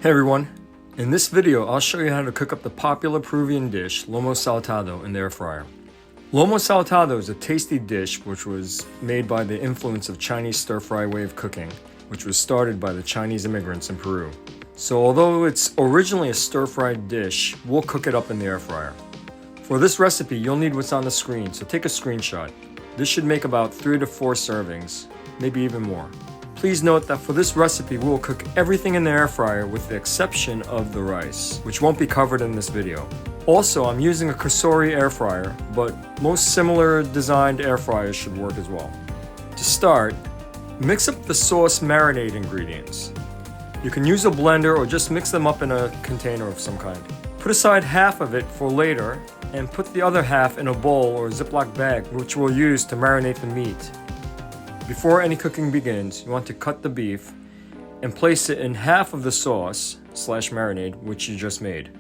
Hey everyone, in this video I'll show you how to cook up the popular Peruvian dish Lomo Saltado in the air fryer. Lomo Saltado is a tasty dish which was made by the influence of Chinese stir-fry way of cooking, which was started by the Chinese immigrants in Peru. So although it's originally a stir-fried dish, we'll cook it up in the air fryer. For this recipe you'll need what's on the screen, so take a screenshot. This should make about 3 to 4 servings, maybe even more. Please note that for this recipe we will cook everything in the air fryer with the exception of the rice, which won't be covered in this video. Also, I'm using a Cosori air fryer, but most similar designed air fryers should work as well. To start, mix up the sauce marinade ingredients. You can use a blender or just mix them up in a container of some kind. Put aside half of it for later and put the other half in a bowl or Ziploc bag, which we'll use to marinate the meat. Before any cooking begins, you want to cut the beef and place it in half of the sauce / marinade which you just made.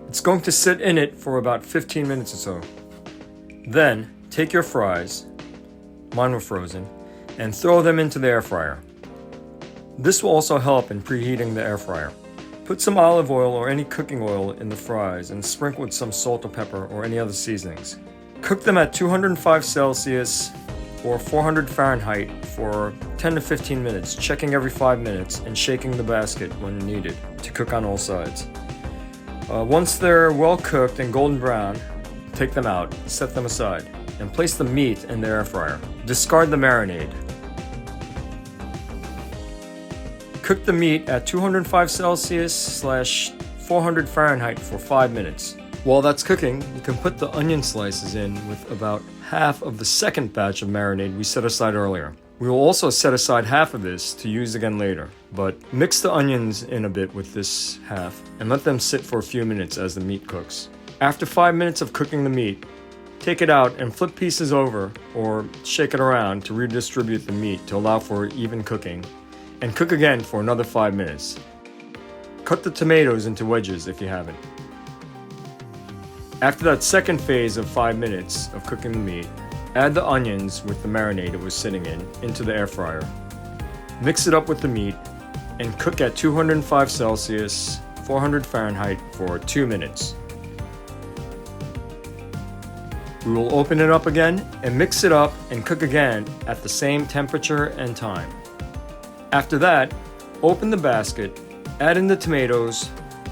It's going to sit in it for about 15 minutes or so. Then, take your fries, mine were frozen, and throw them into the air fryer. This will also help in preheating the air fryer. Put some olive oil or any cooking oil in the fries and sprinkle with some salt or pepper or any other seasonings. Cook them at 205 Celsius or 400 Fahrenheit for 10 to 15 minutes, checking every 5 minutes and shaking the basket when needed to cook on all sides. Once they're well cooked and golden brown, take them out, set them aside, and place the meat in the air fryer. Discard the marinade. Cook the meat at 205 Celsius / 400 Fahrenheit for 5 minutes. While that's cooking, you can put the onion slices in with about half of the second batch of marinade we set aside earlier. We will also set aside half of this to use again later, but mix the onions in a bit with this half and let them sit for a few minutes as the meat cooks. After 5 minutes of cooking the meat, take it out and flip pieces over or shake it around to redistribute the meat to allow for even cooking, and cook again for another 5 minutes. Cut the tomatoes into wedges if you haven't. After that second phase of 5 minutes of cooking the meat, add the onions with the marinade it was sitting in into the air fryer. Mix it up with the meat and cook at 205 Celsius, 400 Fahrenheit for 2 minutes. We will open it up again and mix it up and cook again at the same temperature and time. After that, open the basket, add in the tomatoes,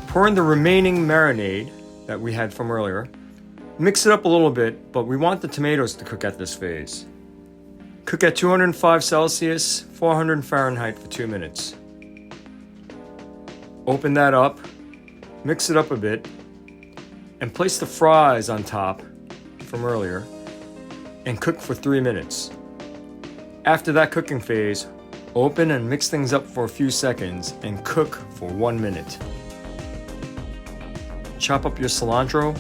pour in the remaining marinade that we had from earlier. Mix it up a little bit, but we want the tomatoes to cook at this phase. Cook at 205 Celsius, 400 Fahrenheit for 2 minutes. Open that up, mix it up a bit, and place the fries on top from earlier and cook for 3 minutes. After that cooking phase, open and mix things up for a few seconds and cook for 1 minute. Chop up your cilantro,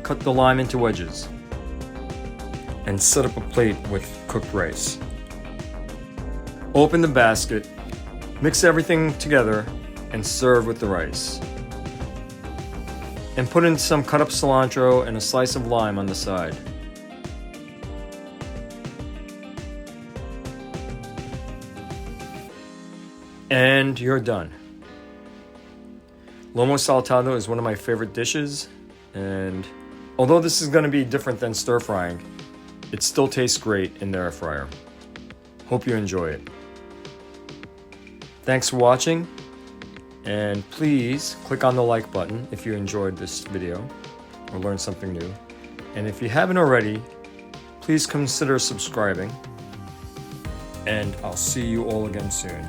cut the lime into wedges, and set up a plate with cooked rice. Open the basket, mix everything together, and serve with the rice. And put in some cut up cilantro and a slice of lime on the side. And you're done. Lomo Saltado is one of my favorite dishes, and although this is going to be different than stir frying, it still tastes great in the air fryer. Hope you enjoy it. Thanks for watching, and please click on the like button if you enjoyed this video or learned something new. And if you haven't already, please consider subscribing, and I'll see you all again soon.